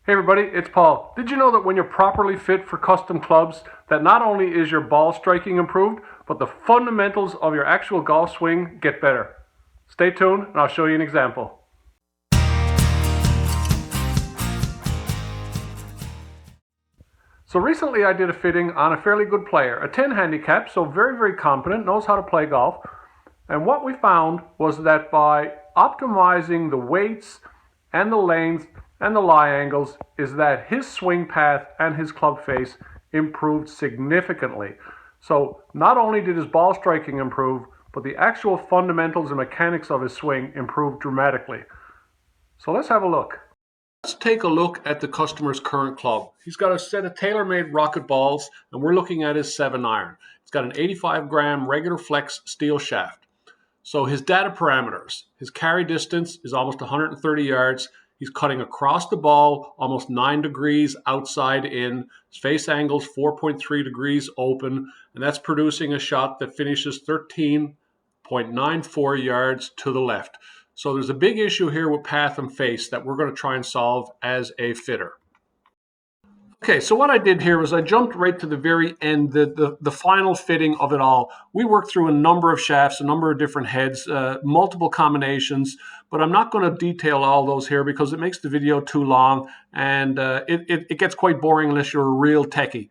Hey everybody, it's Paul. Did you know that when you're properly fit for custom clubs, that not only is your ball striking improved, but the fundamentals of your actual golf swing get better? Stay tuned and I'll show you an example. So recently I did a fitting on a fairly good player, a 10 handicap, so very competent, knows how to play golf. And what we found was that by optimizing the weights and the length and the lie angles is that his swing path and his club face improved significantly. So not only did his ball striking improve, but the actual fundamentals and mechanics of his swing improved dramatically. So let's have a look. Let's take a look at the customer's current club. He's got a set of tailor-made rocket balls, and we're looking at his 7-iron. It's got an 85-gram regular flex steel shaft. So his data parameters, his carry distance is almost 130 yards. He's cutting across the ball almost 9 degrees outside in. His face angle's 4.3 degrees open, and that's producing a shot that finishes 13.94 yards to the left. So there's a big issue here with path and face that we're going to try and solve as a fitter. Okay, so what I did here was I jumped right to the very end, the final fitting of it all. We worked through a number of shafts, a number of different heads, multiple combinations, but I'm not going to detail all those here because it makes the video too long and it gets quite boring unless you're a real techie.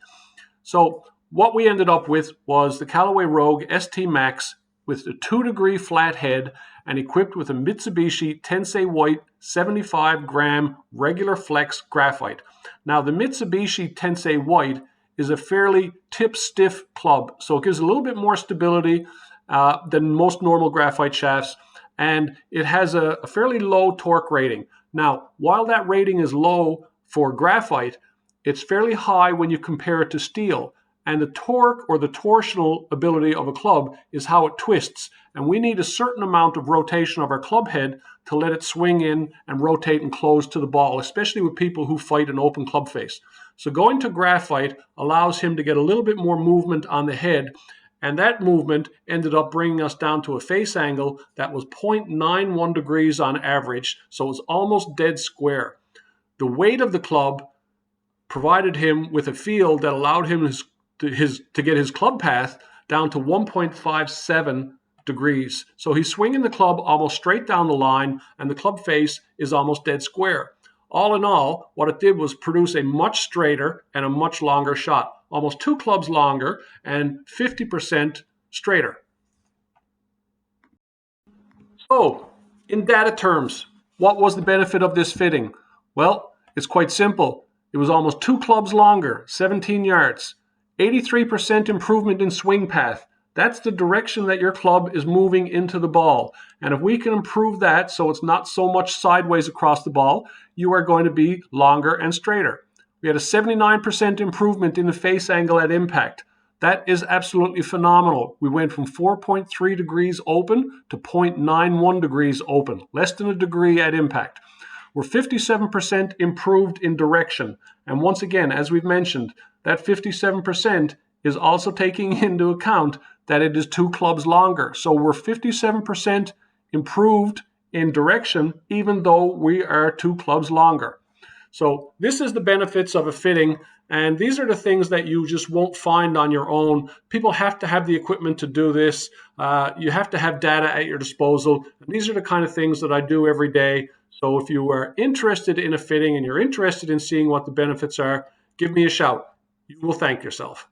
So what we ended up with was the Callaway Rogue ST Max with a 2-degree flat head and equipped with a Mitsubishi Tensei White 75-gram regular flex graphite. Now, the Mitsubishi Tensei White is a fairly tip-stiff club, so it gives a little bit more stability than most normal graphite shafts, and it has a fairly low torque rating. Now, while that rating is low for graphite, it's fairly high when you compare it to steel. And the torque or the torsional ability of a club is how it twists. And we need a certain amount of rotation of our club head to let it swing in and rotate and close to the ball, especially with people who fight an open club face. So going to graphite allows him to get a little bit more movement on the head. And that movement ended up bringing us down to a face angle that was 0.91 degrees on average. So it was almost dead square. The weight of the club provided him with a feel that allowed him to get his club path down to 1.57 degrees. So he's swinging the club almost straight down the line, and the club face is almost dead square. All in all, what it did was produce a much straighter and a much longer shot, almost 2 clubs longer and 50% straighter. So, in data terms, what was the benefit of this fitting? Well, it's quite simple. It was almost 2 clubs longer, 17 yards. 83% improvement in swing path. That's the direction that your club is moving into the ball. And if we can improve that so it's not so much sideways across the ball, you are going to be longer and straighter. We had a 79% improvement in the face angle at impact. That is absolutely phenomenal. We went from 4.3 degrees open to 0.91 degrees open, less than a degree at impact. We're 57% improved in direction. And once again, as we've mentioned, that 57% is also taking into account that it is 2 clubs longer. So we're 57% improved in direction, even though we are 2 clubs longer. So this is the benefits of a fitting, and these are the things that you just won't find on your own. People have to have the equipment to do this. You have to have data at your disposal. And these are the kind of things that I do every day. So if you are interested in a fitting and you're interested in seeing what the benefits are, give me a shout. You will thank yourself.